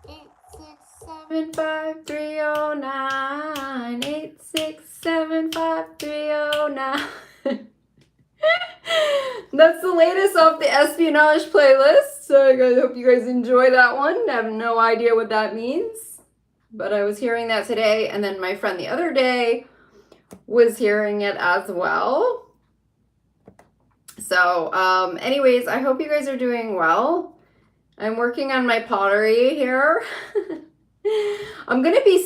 8675309. 8675309. That's the latest off the espionage playlist. So I hope you guys enjoy that one. I have no idea what that means, but I was hearing that today, and then my friend the other day was hearing it as well. So anyways, I hope you guys are doing well. I'm working on my pottery here. I'm going to be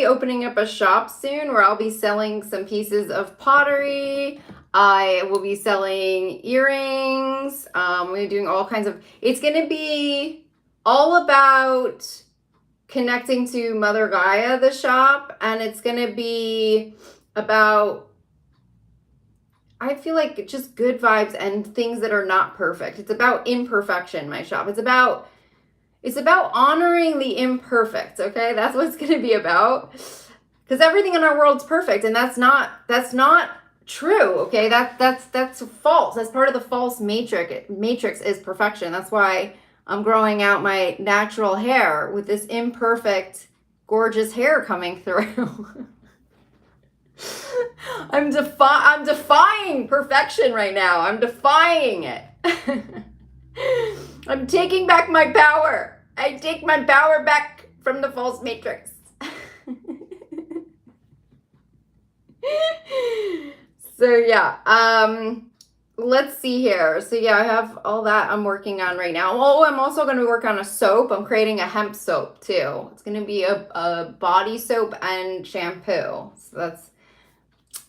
opening up a shop soon where I'll be selling some pieces of pottery. I will be selling earrings. We're doing all kinds of, it's going to be all about connecting to Mother Gaia, the shop, and it's going to be about, I feel like, just good vibes and things that are not perfect. It's about imperfection, my shop. It's about honoring the imperfect, okay? That's what it's going to be about. Because everything in our world's perfect, and that's not true, okay? That's false. That's part of the false matrix. Matrix is perfection. That's why I'm growing out my natural hair with this imperfect, gorgeous hair coming through. I'm defying perfection right now. I'm defying it. I'm taking back my power. I take my power back from the false matrix. So yeah, let's see here. So yeah, I have all that I'm working on right now. Oh, I'm also going to work on a soap. I'm creating a hemp soap too. It's going to be a body soap and shampoo. So that's,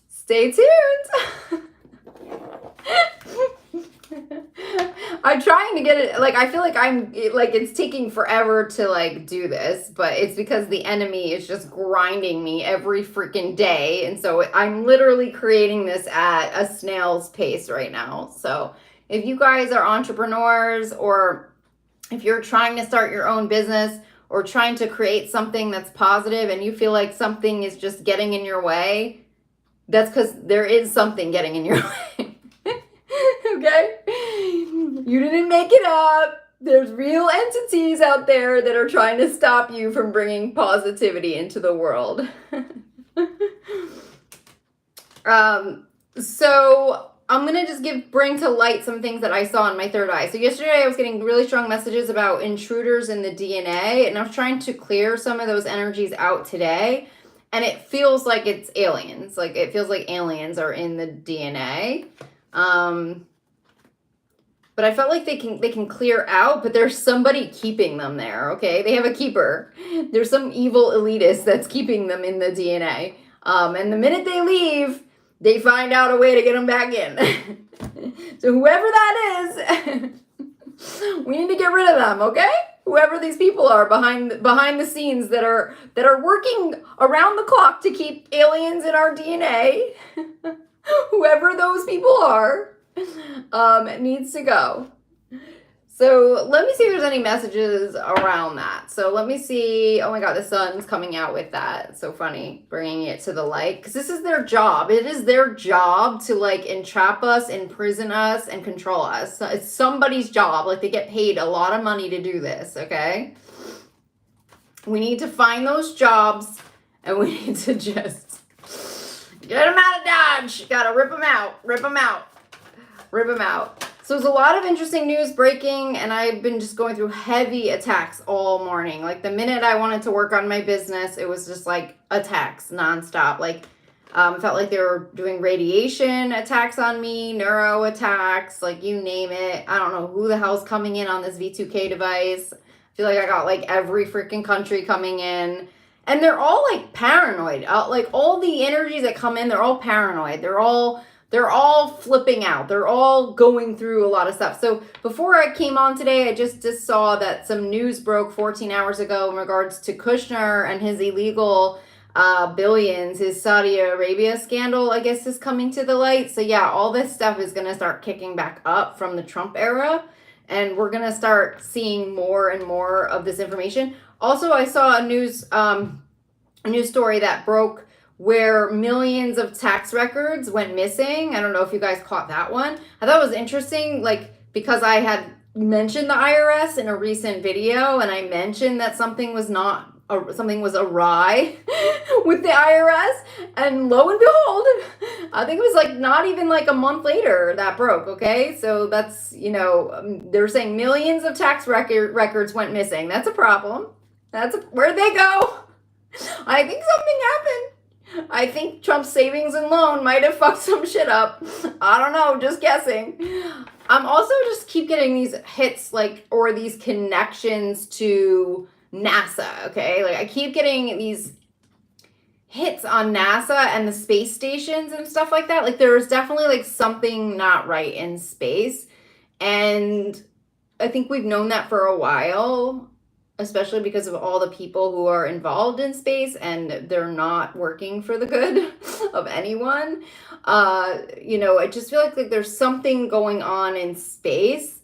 stay tuned. I'm trying to get it, like, I feel like it's taking forever to, like, do this, but it's because the enemy is just grinding me every freaking day, and so I'm literally creating this at a snail's pace right now. So if you guys are entrepreneurs, or if you're trying to start your own business, or trying to create something that's positive, and you feel like something is just getting in your way, that's because there is something getting in your way. Okay? You didn't make it up. There's real entities out there that are trying to stop you from bringing positivity into the world. So I'm going to just bring to light some things that I saw in my third eye. So yesterday I was getting really strong messages about intruders in the DNA, and I was trying to clear some of those energies out today. And it feels like it's aliens. Like, it feels like aliens are in the DNA. But I felt like they can clear out, but there's somebody keeping them there, okay? They have a keeper. There's some evil elitist that's keeping them in the DNA. And the minute they leave, they find out a way to get them back in. So whoever that is, we need to get rid of them, okay? Whoever these people are behind the scenes that are working around the clock to keep aliens in our DNA, whoever those people are, needs to go. So let me see if there's any messages around that. So let me see. Oh my God, the sun's coming out with that. It's so funny, bringing it to the light, because this is their job. It is their job to, like, entrap us, imprison us, and control us. So it's somebody's job. Like, they get paid a lot of money to do this, okay? We need to find those jobs, and we need to just get them out of Dodge. Gotta rip them out, rip them out, rip them out. So there's a lot of interesting news breaking, and I've been just going through heavy attacks all morning. Like, the minute I wanted to work on my business, it was just like attacks nonstop. Like, felt like they were doing radiation attacks on me, neuro attacks, like, you name it. I don't know who the hell's coming in on this V2K device. I feel like I got, like, every freaking country coming in. And they're all, like, paranoid. Like, all the energies that come in, they're all paranoid. They're all flipping out. They're all going through a lot of stuff. So before I came on today, I just saw that some news broke 14 hours ago in regards to Kushner and his illegal billions. His Saudi Arabia scandal, I guess, is coming to the light. So yeah, all this stuff is going to start kicking back up from the Trump era. And we're going to start seeing more and more of this information. Also, I saw a news story that broke where millions of tax records went missing. I don't know if you guys caught that one. I thought it was interesting, like, because I had mentioned the IRS in a recent video, and I mentioned that something was awry with the IRS, and lo and behold, I think it was like not even like a month later that broke. Okay, so that's, they're saying millions of tax records went missing. That's a problem. Where'd they go? I think something happened. I think Trump's savings and loan might have fucked some shit up. I don't know, just guessing. I'm also just keep getting these hits, or these connections to NASA, okay? Like, I keep getting these hits on NASA and the space stations and stuff like that. Like, there's definitely, something not right in space. And I think we've known that for a while, especially because of all the people who are involved in space, and they're not working for the good of anyone. I just feel like there's something going on in space.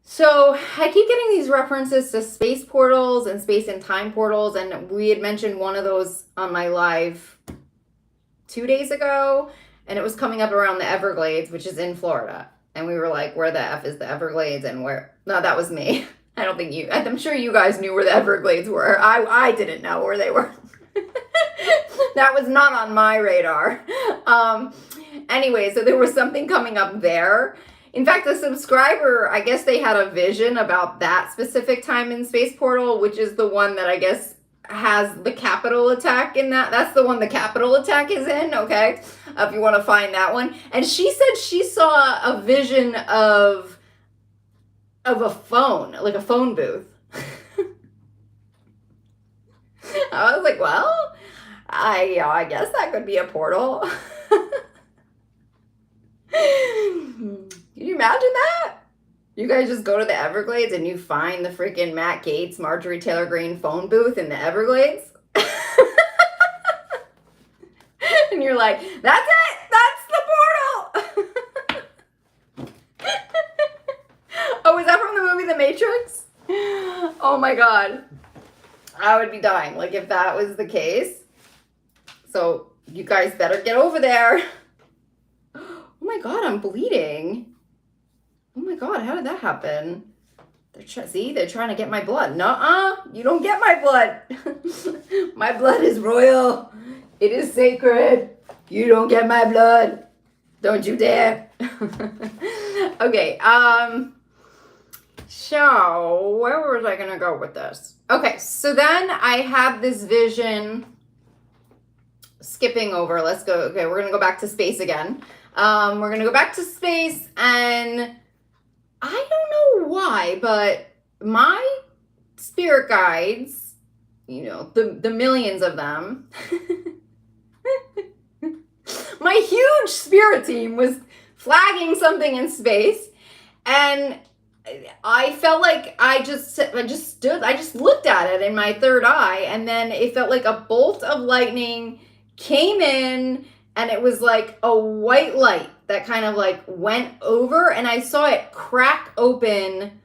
So I keep getting these references to space portals and space and time portals, and we had mentioned one of those on my live 2 days ago, and it was coming up around the Everglades, which is in Florida. And we were like, where the F is the Everglades, and where? No, that was me. I'm sure you guys knew where the Everglades were. I didn't know where they were. That was not on my radar. Anyway, so there was something coming up there. In fact, the subscriber, I guess they had a vision about that specific time in space portal, which is the one that I guess has the Capitol attack in that. That's the one the Capitol attack is in, okay? If you want to find that one. And she said she saw a vision of a phone, like a phone booth. I was like, well, I guess that could be a portal. Can you imagine that? You guys just go to the Everglades and you find the freaking Matt Gaetz, Marjorie Taylor Greene phone booth in the Everglades? And you're like, that's it! That's the portal! Oh, is that from the movie The Matrix? Oh my god. I would be dying, if that was the case. So, you guys better get over there. Oh my god, I'm bleeding. Oh my god, how did that happen? They're trying to get my blood. Nuh-uh, you don't get my blood. My blood is royal. It is sacred. You don't get my blood. Don't you dare. Okay, so where was I gonna go with this? Okay, so then I had this vision, skipping over, let's go, okay, we're gonna go back to space again. We're gonna go back to space, and I don't know why, but my spirit guides, the millions of them, my huge spirit team was flagging something in space, and I felt like I just looked at it in my third eye, and then it felt like a bolt of lightning came in, and it was like a white light that kind of went over, and I saw it crack open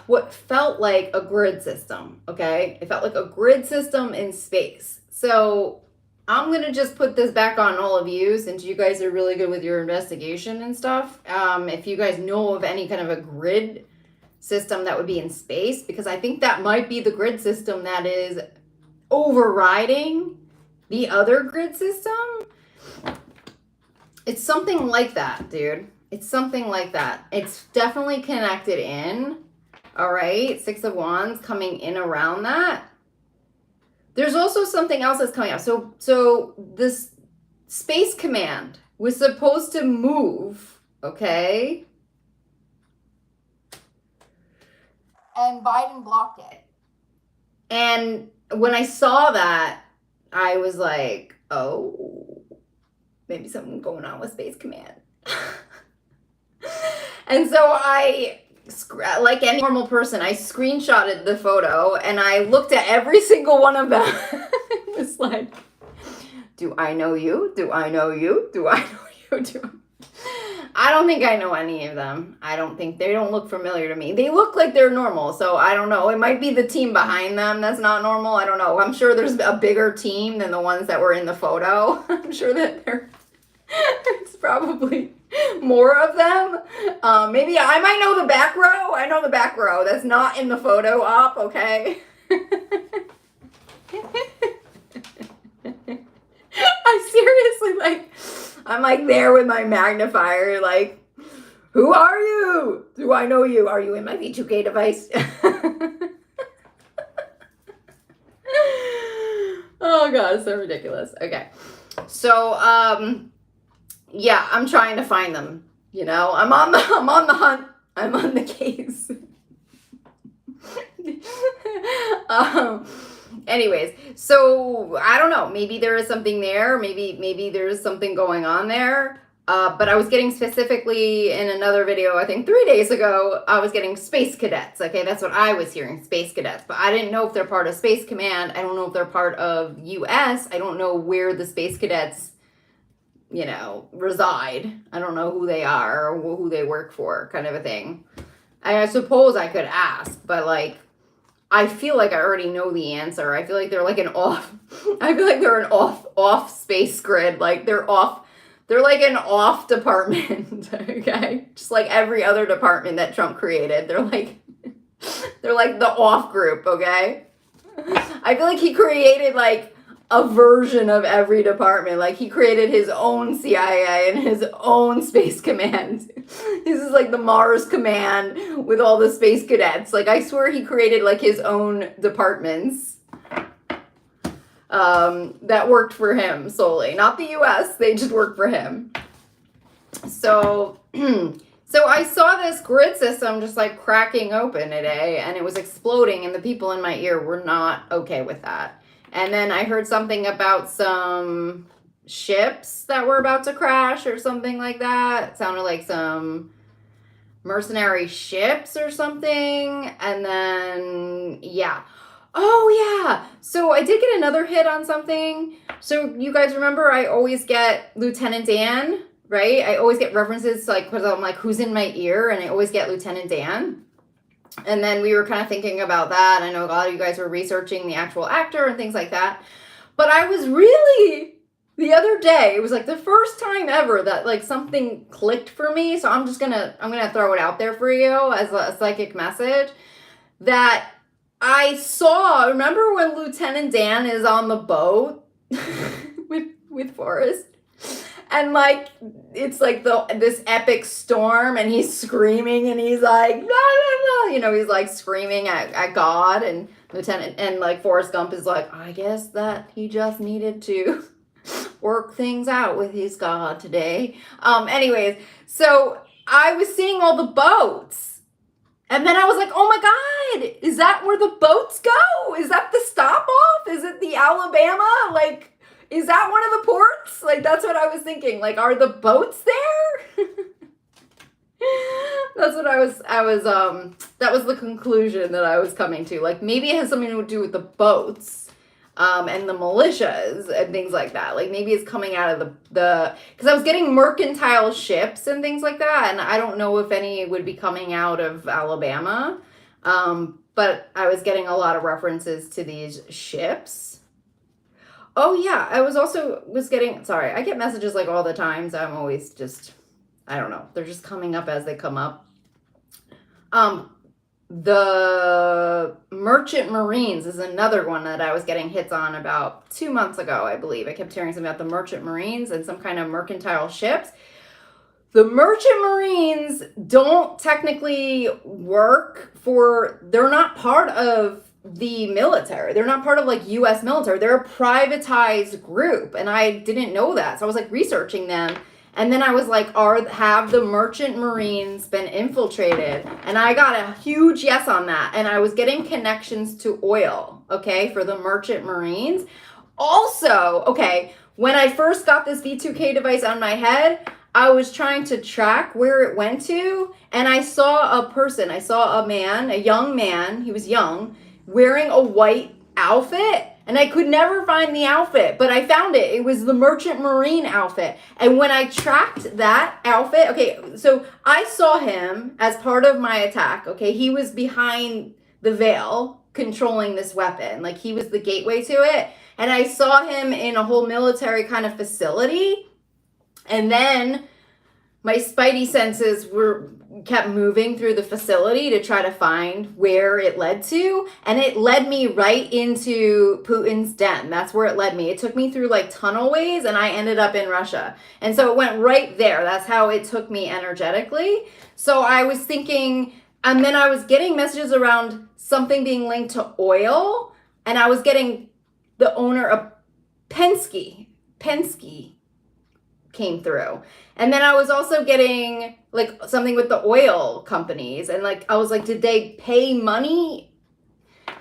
what felt like a grid system, okay? It felt like a grid system in space. So I'm going to just put this back on all of you, since you guys are really good with your investigation and stuff. If you guys know of any kind of a grid system that would be in space, because I think that might be the grid system that is overriding the other grid system. It's something like that, dude. It's something like that. It's definitely connected in. All right, 6 of Wands coming in around that. There's also something else that's coming up. So this space command was supposed to move, okay? And Biden blocked it. And when I saw that, I was like, oh, maybe something's going on with Space Command. And so I, like any normal person, I screenshotted the photo and I looked at every single one of them. It was like, do I know you? Do I know you? Do I know you? I don't think I know any of them. I don't think, they don't look familiar to me. They look like they're normal, so I don't know. It might be the team behind them that's not normal. I don't know. I'm sure there's a bigger team than the ones that were in the photo. I'm sure that it's probably more of them. Maybe I might know the back row. I know the back row. That's not in the photo op, okay? I seriously, like, I'm like there with my magnifier, like, who are you? Do I know you? Are you in my V2K device? Oh god, it's so ridiculous. Okay. So, yeah, I'm trying to find them. You know, I'm on the hunt. I'm on the case. Anyways, so I don't know. Maybe there is something there. Maybe there's something going on there. But I was getting specifically in another video, I think 3 days ago, I was getting space cadets. Okay, that's what I was hearing, space cadets. But I didn't know if they're part of Space Command. I don't know if they're part of US. I don't know where the space cadets, you know, reside. I don't know who they are or who they work for, kind of a thing. I suppose I could ask, but like, I feel like I already know the answer. I feel like they're like an off. I feel like they're an off space grid. Like they're off. They're like an off department. Okay, just like every other department that Trump created. They're like the off group. Okay, I feel like he created like a version of every department. Like he created his own CIA and his own space command. This is like the Mars command with all the space cadets. Like I swear he created like his own departments that worked for him solely. Not the US, they just worked for him. So so I saw this grid system just like cracking open today and it was exploding and the people in my ear were not okay with that. And then I heard something about some ships that were about to crash or something like that. It sounded like some mercenary ships or something. And then, yeah. Oh, yeah. So I did get another hit on something. So you guys remember I always get Lieutenant Dan, right? I always get references to like, because I'm like, who's in my ear? And I always get Lieutenant Dan. And then we were kind of thinking about that. I know a lot of you guys were researching the actual actor and things like that. But I was really, the other day, it was like the first time ever that like something clicked for me. So I'm gonna throw it out there for you as a psychic message that I saw. Remember when Lieutenant Dan is on the boat with Forrest? And like it's like this epic storm and he's screaming and he's like, no, no, no, you know, he's like screaming at God, and Lieutenant and like Forrest Gump is like, I guess that he just needed to work things out with his God today. Anyways, so I was seeing all the boats. And then I was like, oh my God, is that where the boats go? Is that the stop off? Is it the Alabama? Like, is that one of the ports? Like, that's what I was thinking. Like, are the boats there? That's what that was the conclusion that I was coming to. Like, maybe it has something to do with the boats, and the militias and things like that. Like, maybe it's coming out of because I was getting mercantile ships and things like that, and I don't know if any would be coming out of Alabama. But I was getting a lot of references to these ships. Oh yeah, I was getting, sorry, I get messages like all the time, so I'm always just, I don't know, they're just coming up as they come up. The Merchant Marines is another one that I was getting hits on about 2 months ago, I believe. I kept hearing something about the Merchant Marines and some kind of mercantile ships. The Merchant Marines don't technically they're not part of the military. They're not part of like US military. They're a privatized group, and I didn't know that. So I was like researching them, and then I was like, have the Merchant Marines been infiltrated? And I got a huge yes on that. And I was getting connections to oil, okay, for the Merchant Marines. Also, okay, when I first got this V2K device on my head, I was trying to track where it went to, and I saw a man, a young man, he was young, wearing a white outfit, and I could never find the outfit, but I found it. It was the Merchant Marine outfit. And when I tracked that outfit, okay, so I saw him as part of my attack, okay? He was behind the veil controlling this weapon. Like, he was the gateway to it. And I saw him in a whole military kind of facility. And then my spidey senses kept moving through the facility to try to find where it led to, and it led me right into Putin's den. That's where it led me. It took me through like tunnel ways, and I ended up in Russia. And so it went right there. That's how it took me energetically. So I was thinking, and then I was getting messages around something being linked to oil, and I was getting the owner of Penske came through. And then I was also getting like something with the oil companies, and like I was like, did they pay money?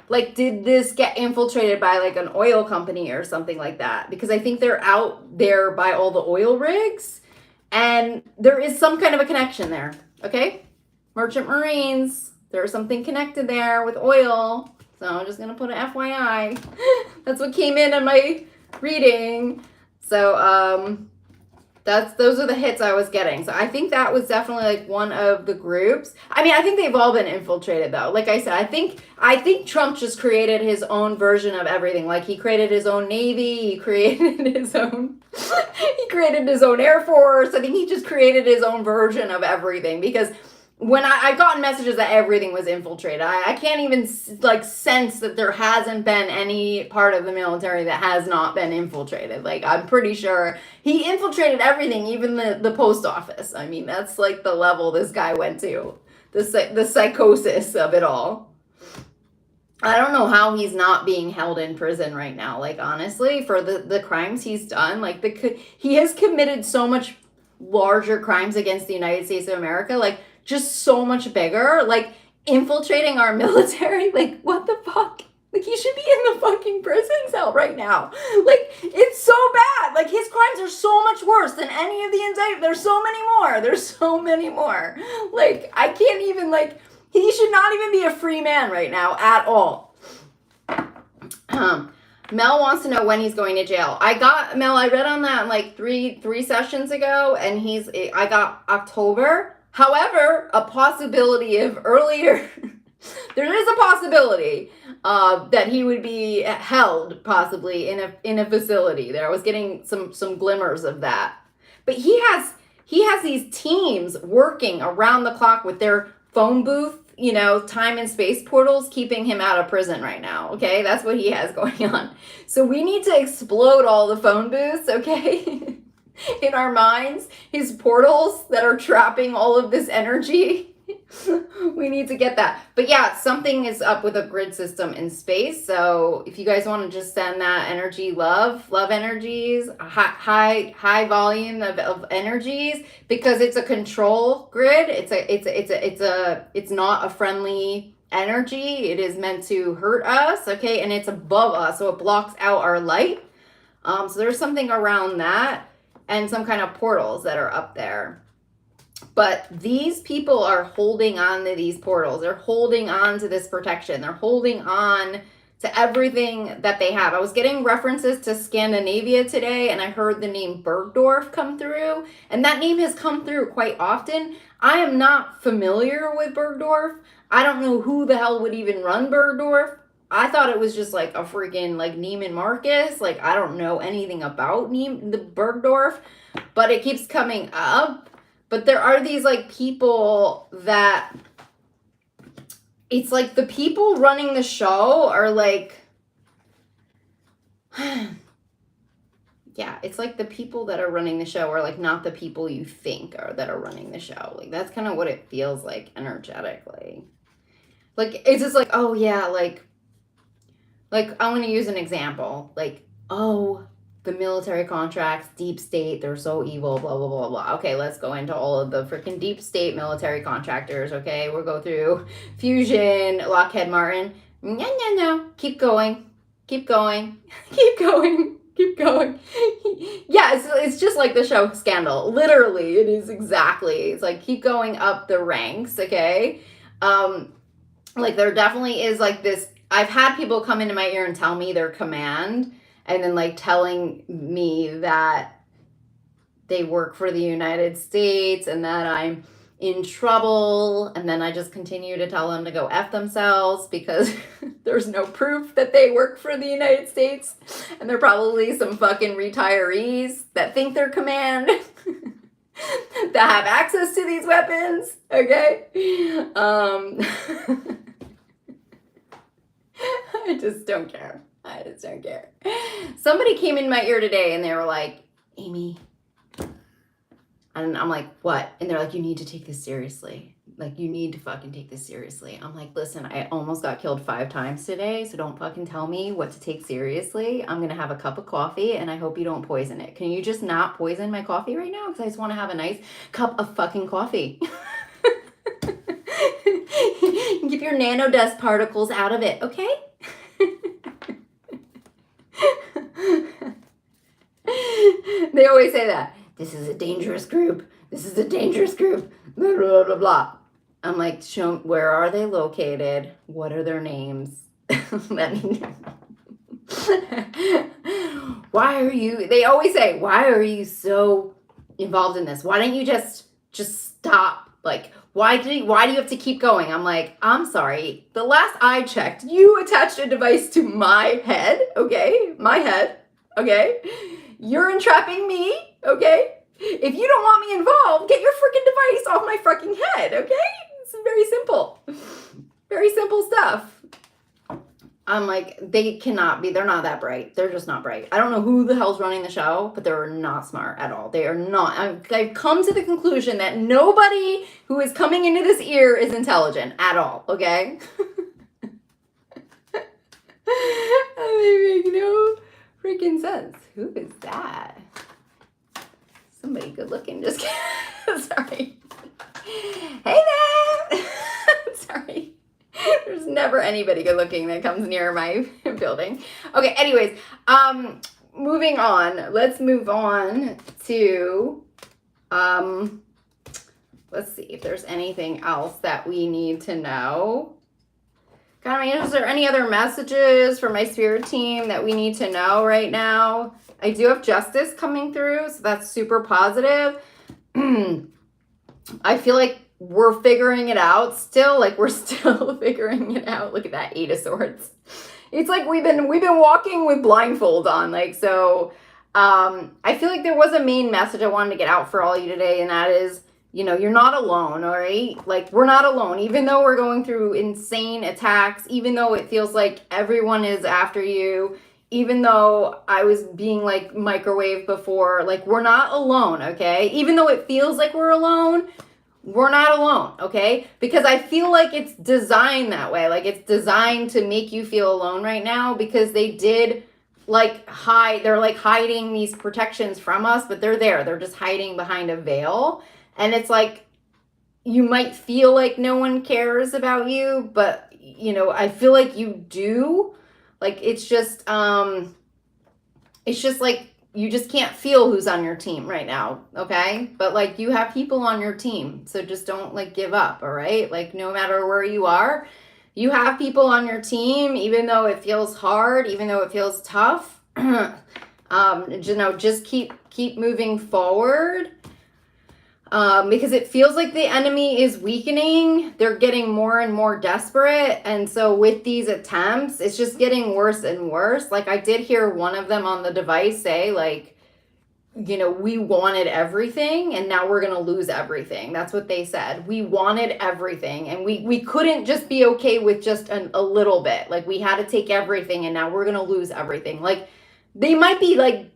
Like, did this get infiltrated by like an oil company or something like that? Because I think they're out there by all the oil rigs, and there is some kind of a connection there. Okay, Merchant Marines, there's something connected there with oil. So I'm just gonna put an FYI. That's what came in on my reading. So those are the hits I was getting. So I think that was definitely like one of the groups. I mean, I think they've all been infiltrated though. Like I said, I think Trump just created his own version of everything. Like he created his own Navy, he created his own Air Force. I think he just created his own version of everything, because when I've gotten messages that everything was infiltrated, I can't even like sense that there hasn't been any part of the military that has not been infiltrated. Like I'm pretty sure he infiltrated everything, even the post office. I mean, that's like the level this guy went to, the psychosis of it all. I don't know how he's not being held in prison right now. Like honestly, for the crimes he's done, like he has committed so much larger crimes against the United States of America. Like just so much bigger, like infiltrating our military. Like what the fuck? Like he should be in the fucking prison cell right now. Like it's so bad. Like his crimes are so much worse than any of the indictments. There's so many more. Like I can't even, like, he should not even be a free man right now at all. Mel wants to know when he's going to jail. I read on that like three sessions ago, and I got October. However, a possibility of earlier, there is a possibility that he would be held possibly in a facility there. I was getting some glimmers of that. But he has these teams working around the clock with their phone booth, time and space portals, keeping him out of prison right now. Okay, that's what he has going on. So we need to explode all the phone booths, okay? In our minds, his portals that are trapping all of this energy. We need to get that. But yeah, something is up with a grid system in space. So if you guys want to just send that energy, love energies, high volume of energies, because it's a control grid. It's not a friendly energy. It is meant to hurt us, okay? And it's above us, so it blocks out our light. So there's something around that, and some kind of portals that are up there. But these people are holding on to these portals. They're holding on to this protection. They're holding on to everything that they have. I was getting references to Scandinavia today, and I heard the name Bergdorf come through. And that name has come through quite often. I am not familiar with Bergdorf. I don't know who the hell would even run Bergdorf. I thought it was just like a freaking like Neiman Marcus. Like I don't know anything about the Bergdorf, but it keeps coming up. But there are these like people that, it's like the people running the show are like, yeah, it's like the people that are running the show are like not the people you think are that are running the show. Like that's kind of what it feels like energetically. Like it's just like, oh yeah, like I'm going to use an example. Like, oh, the military contracts, deep state, they're so evil, blah, blah, blah, blah. Okay, let's go into all of the freaking deep state military contractors, okay? We'll go through Fusion, Lockheed Martin. No. Keep going. Keep going. Keep going. Keep going. Yeah, it's just like the show Scandal. Literally, it is exactly. It's like keep going up the ranks, okay? Like there definitely is like this. I've had people come into my ear and tell me their command, and then like telling me that they work for the United States and that I'm in trouble. And then I just continue to tell them to go F themselves, because there's no proof that they work for the United States. And they're probably some fucking retirees that think they're command. that have access to these weapons, okay? I just don't care. I just don't care. Somebody came in my ear today and they were like, Amy, and I'm like, what? And they're like, you need to take this seriously. Like, you need to fucking take this seriously. I'm like, listen, I almost got killed 5 times today, so don't fucking tell me what to take seriously. I'm gonna have a cup of coffee, and I hope you don't poison it. Can you just not poison my coffee right now? Because I just want to have a nice cup of fucking coffee. Keep your nanodust particles out of it, okay? They always say that. This is a dangerous group. This is a dangerous group. Blah, blah, blah, blah. I'm like, show, where are they located? What are their names? Let me know. Why are you, they always say, why are you so involved in this? Why don't you just stop? Like, why do you have to keep going? I'm like, I'm sorry. The last I checked, you attached a device to my head, okay? My head, okay? You're entrapping me, okay? If you don't want me involved, get your freaking device off my fucking head, okay? It's very simple. Very simple stuff. I'm like, they cannot be, they're not that bright. They're just not bright. I don't know who the hell's running the show, but they're not smart at all. They are not. I've come to the conclusion that nobody who is coming into this ear is intelligent at all, okay? They make no freaking sense. Who is that? Somebody good looking, just kidding. Sorry. Hey there! Sorry. There's never anybody good looking that comes near my building. Okay, anyways, moving on. Let's move on to, let's see if there's anything else that we need to know. Is there any other messages for my spirit team that we need to know right now? I do have justice coming through, so that's super positive. I feel like we're figuring it out still. Like, we're still figuring it out. Look at that 8 of Swords. It's like we've been walking with blindfold on. Like, so I feel like there was a main message I wanted to get out for all you today, and that is, you know, you're not alone, all right? Like, we're not alone. Even though we're going through insane attacks, even though it feels like everyone is after you, even though I was being, like, microwaved before, like, we're not alone, okay? Even though it feels like we're alone, we're not alone, okay? Because I feel like it's designed that way. Like, it's designed to make you feel alone right now, because they did, like, they're, like, hiding these protections from us, but they're there. They're just hiding behind a veil. And it's like, you might feel like no one cares about you, but, you know, I feel like you do. Like, it's just like, you just can't feel who's on your team right now, okay? But, like, you have people on your team, so just don't, like, give up, all right? Like, no matter where you are, you have people on your team, even though it feels hard, even though it feels tough. You know, just keep moving forward. Because it feels like the enemy is weakening. They're getting more and more desperate. And so with these attempts, it's just getting worse and worse. Like, I did hear one of them on the device say, like, you know, we wanted everything and now we're going to lose everything. That's what they said. We wanted everything and we couldn't just be okay with just a little bit. Like, we had to take everything and now we're going to lose everything. Like, they might be, like,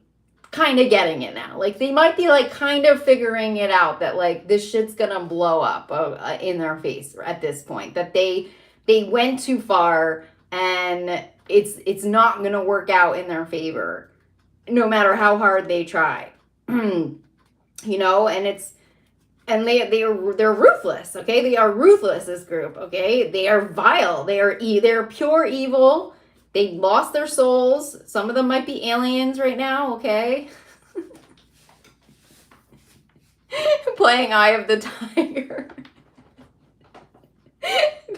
kind of getting it now. Like, they might be, like, kind of figuring it out that, like, this shit's gonna blow up in their face at this point, that they went too far and it's not gonna work out in their favor no matter how hard they try. You know, and they're ruthless, okay? They are ruthless, this group, okay? They are vile. They're pure evil. They lost their souls. Some of them might be aliens right now, okay? Playing Eye of the Tiger.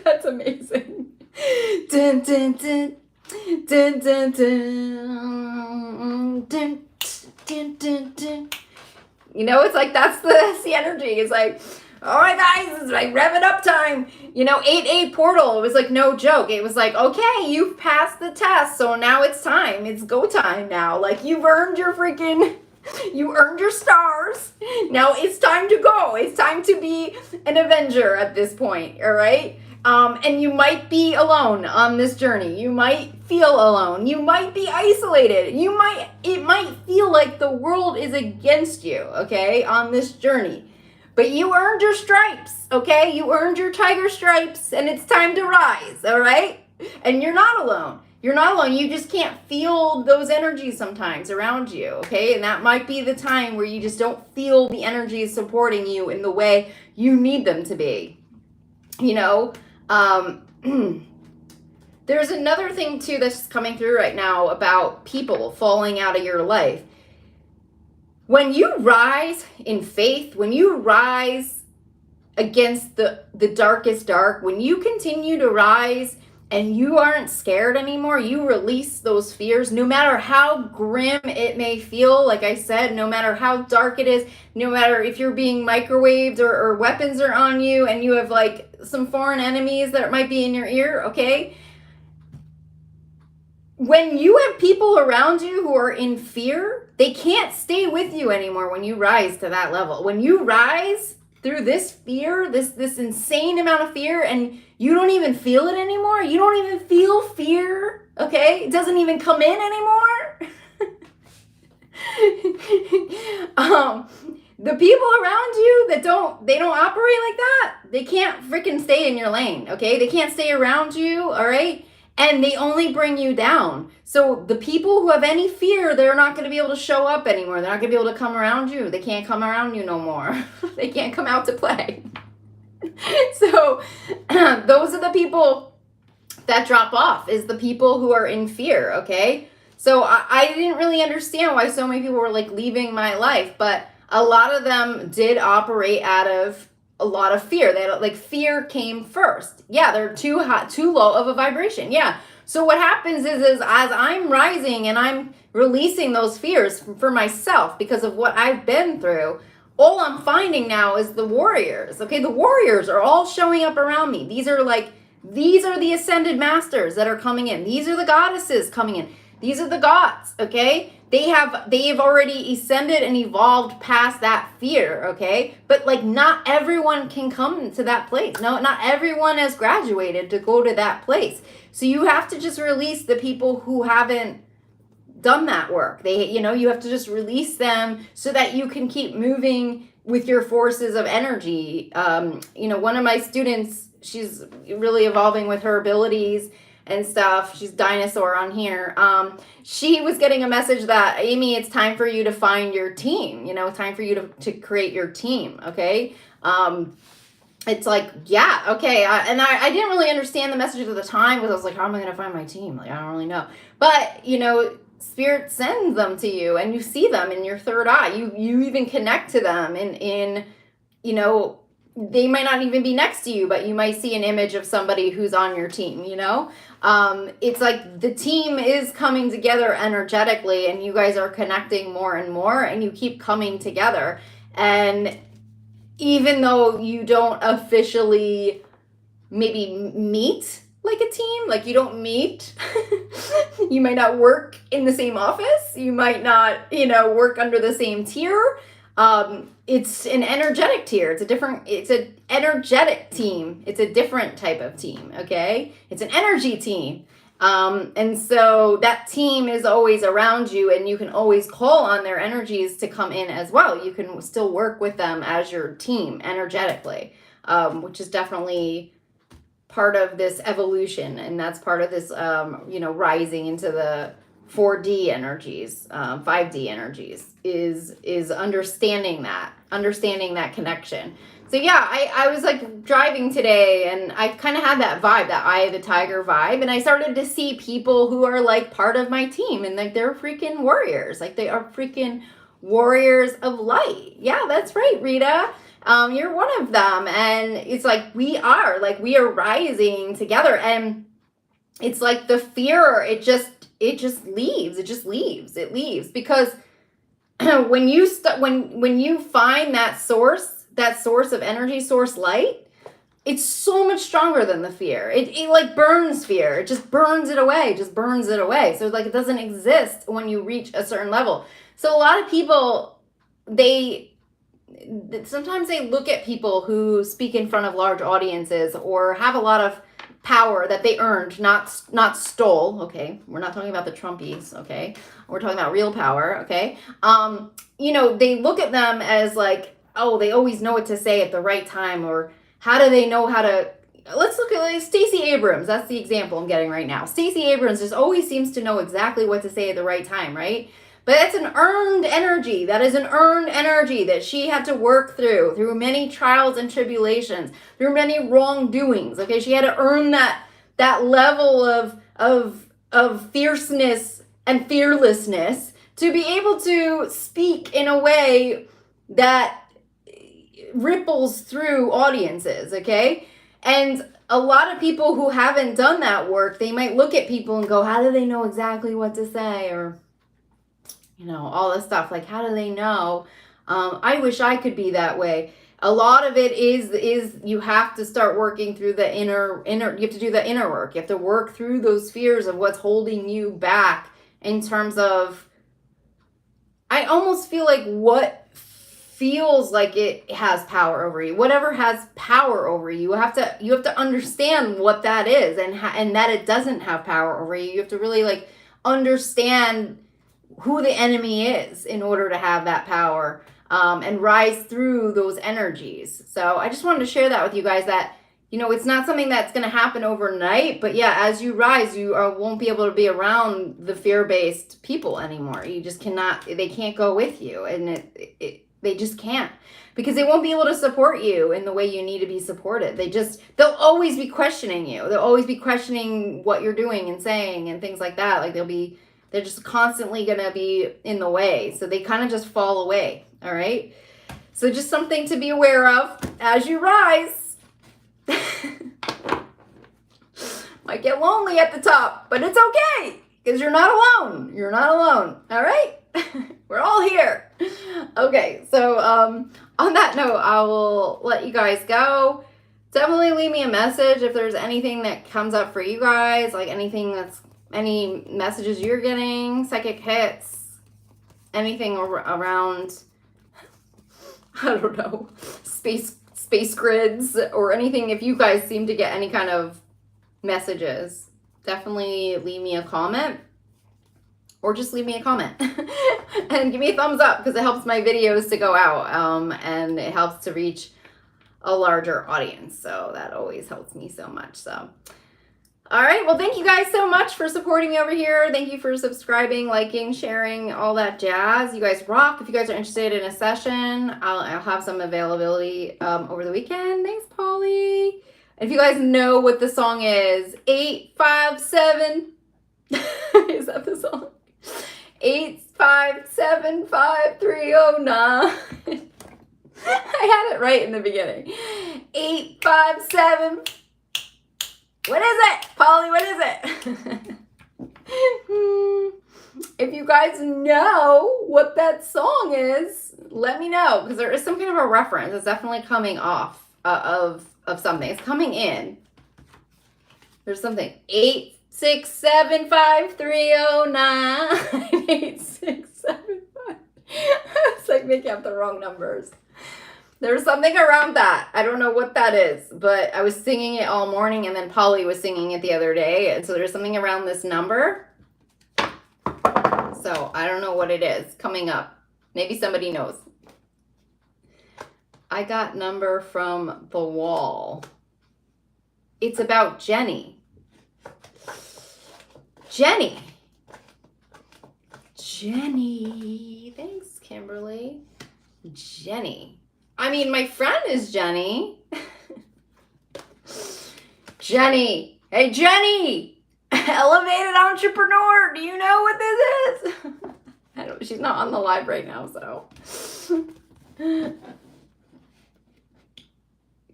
That's amazing. Dun, dun, dun. Dun, dun, dun. Dun, dun, dun, dun. You know, it's like, that's the energy. It's like, all right, guys, it's like rev it up time. You know, 8-8 portal. It was like no joke. It was like, okay, you've passed the test, so now it's time. It's go time now. Like, you've earned your freaking You earned your stars. Now it's time to go. It's time to be an Avenger at this point, all right? And you might be alone on this journey. You might feel alone. You might be isolated. It might feel like the world is against you, okay, on this journey. But you earned your stripes, okay? You earned your tiger stripes, and it's time to rise, all right? And you're not alone. You're not alone. You just can't feel those energies sometimes around you, okay? And that might be the time where you just don't feel the energies supporting you in the way you need them to be. You know, there's another thing too that's coming through right now about people falling out of your life. When you rise in faith, when you rise against the darkest dark, when you continue to rise and you aren't scared anymore, you release those fears, no matter how grim it may feel, like I said, no matter how dark it is, no matter if you're being microwaved or weapons are on you and you have like some foreign enemies that might be in your ear, okay? When you have people around you who are in fear, they can't stay with you anymore when you rise to that level. When you rise through this fear, this insane amount of fear, and you don't even feel it anymore, you don't even feel fear, okay? It doesn't even come in anymore. The people around you that they don't operate like that, they can't freaking stay in your lane, okay? They can't stay around you, all right? And they only bring you down. So the people who have any fear, they're not going to be able to show up anymore. They're not going to be able to come around you. They can't come around you no more. They can't come out to play. So those are the people that drop off, is the people who are in fear, okay? So I didn't really understand why so many people were like leaving my life, but a lot of them did operate out of a lot of fear. They had, like, fear came first. Yeah, they're too hot, too low of a vibration. Yeah. So what happens is as I'm rising and I'm releasing those fears for myself because of what I've been through, all I'm finding now is the warriors. Okay, the warriors are all showing up around me. These are the ascended masters that are coming in. These are the goddesses coming in. These are the gods, okay? They have already ascended and evolved past that fear, okay? But like not everyone can come to that place. No, not everyone has graduated to go to that place. So you have to just release the people who haven't done that work. You have to just release them so that you can keep moving with your forces of energy. One of my students, she's really evolving with her abilities and stuff. She's dinosaur on here. She was getting a message that, Amy, it's time for you to find your team, time for you to create your team. Okay. It's like, yeah, okay. I didn't really understand the message at the time because I was like, how am I going to find my team? Like, I don't really know. But, Spirit sends them to you and you see them in your third eye. You even connect to them in they might not even be next to you, but you might see an image of somebody who's on your team, It's like the team is coming together energetically and you guys are connecting more and more and you keep coming together. And even though you don't officially maybe meet like a team, like you don't meet, you might not work in the same office, you might not, work under the same tier. It's an energetic tier. It's an energetic team. It's a different type of team. Okay. It's an energy team. And so that team is always around you and you can always call on their energies to come in as well. You can still work with them as your team energetically, which is definitely part of this evolution. And that's part of this, rising into the 4D energies, 5D energies is understanding that connection. So yeah, I was like driving today and I kind of had that vibe, that Eye of the Tiger vibe. And I started to see people who are like part of my team and like they're freaking warriors. Like they are freaking warriors of light. Yeah, that's right, Rita. You're one of them. And it's like, we are rising together. And it's like the fear, it just leaves because when you find that source of energy, source light, it's so much stronger than the fear. It like burns fear. It just burns it away, So like it doesn't exist when you reach a certain level. So a lot of people, sometimes they look at people who speak in front of large audiences or have a lot of power that they earned, not stole. Okay, we're not talking about the Trumpies. Okay, we're talking about real power. Okay, they look at them as like, oh, they always know what to say at the right time, or how do they know how to. Let's look at like Stacey Abrams. That's the example I'm getting right now. Stacey Abrams just always seems to know exactly what to say at the right time, right? But that's an earned energy. That is an earned energy that she had to work through many trials and tribulations, through many wrongdoings. Okay, she had to earn that level of fierceness and fearlessness to be able to speak in a way that ripples through audiences. Okay, and a lot of people who haven't done that work, they might look at people and go, how do they know exactly what to say? Or all this stuff. Like, how do they know? I wish I could be that way. A lot of it is you have to start working through the inner, you have to do the inner work. You have to work through those fears of what's holding you back in terms of, I almost feel like what feels like it has power over you, whatever has power over you, you have to understand what that is, and that it doesn't have power over you. You have to really like understand who the enemy is in order to have that power, and rise through those energies. So I just wanted to share that with you guys, that it's not something that's going to happen overnight, but yeah, as you rise, you won't be able to be around the fear-based people anymore. You just cannot, they can't go with you, and they just can't, because they won't be able to support you in the way you need to be supported. They'll always be questioning you. They'll always be questioning what you're doing and saying and things like that. Like they're just constantly going to be in the way. So they kind of just fall away. All right. So just something to be aware of as you rise. Might get lonely at the top, but it's okay, because you're not alone. You're not alone. All right. We're all here. Okay. So, on that note, I will let you guys go. Definitely leave me a message if there's anything that comes up for you guys, like any messages you're getting, psychic hits, anything around, I don't know, space grids, or anything. If you guys seem to get any kind of messages, definitely leave me a comment, or just leave me a comment and give me a thumbs up, because it helps my videos to go out, and it helps to reach a larger audience. So that always helps me so much. So all right. Well, thank you guys so much for supporting me over here. Thank you for subscribing, liking, sharing, all that jazz. You guys rock. If you guys are interested in a session, I'll have some availability over the weekend. Thanks, Polly. And if you guys know what the song is, 857. Is that the song? 8575309. I had it right in the beginning. 857. What is it? Polly, what is it? If you guys know what that song is, let me know, because there is some kind of a reference. It's definitely coming off of something. It's coming in. There's something. 8675309. 8675. It's like making up the wrong numbers. There's something around that. I don't know what that is, but I was singing it all morning, and then Polly was singing it the other day. And so there's something around this number. So I don't know what it is coming up. Maybe somebody knows. I got number from the wall. It's about Jenny. Jenny. Thanks, Kimberly. Jenny. I mean, my friend is Jenny. Jenny. Hey, Jenny. Elevated entrepreneur. Do you know what this is? She's not on the live right now, so.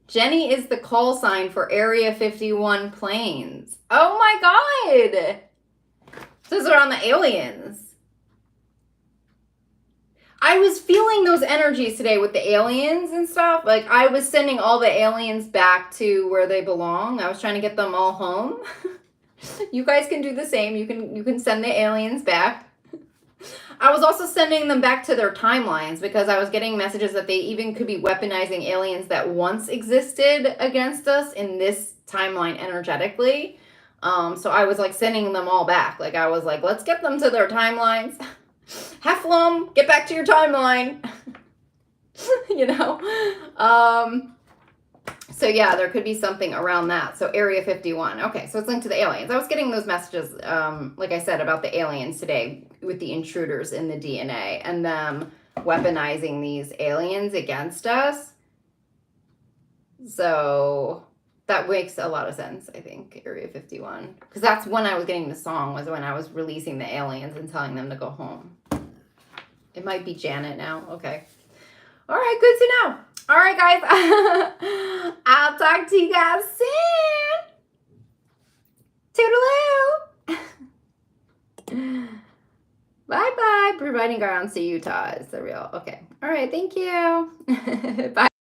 Jenny is the call sign for Area 51 planes. Oh my God. Those are on the aliens. I was feeling those energies today with the aliens and stuff. Like, I was sending all the aliens back to where they belong. I was trying to get them all home. You guys can do the same. You can send the aliens back. I was also sending them back to their timelines because I was getting messages that they even could be weaponizing aliens that once existed against us in this timeline energetically. So I was like sending them all back. Like, I was like, let's get them to their timelines. Hefflum, get back to your timeline. You know? So yeah, there could be something around that. So Area 51. Okay, so it's linked to the aliens. I was getting those messages, like I said, about the aliens today with the intruders in the DNA and them weaponizing these aliens against us. So that makes a lot of sense, I think, Area 51. Because that's when I was getting the song, was when I was releasing the aliens and telling them to go home. It might be Janet now. Okay. All right, good to know. All right, guys. I'll talk to you guys soon. Toodaloo. Bye-bye. Providing grounds to Utah is the real. Okay. All right, thank you. Bye.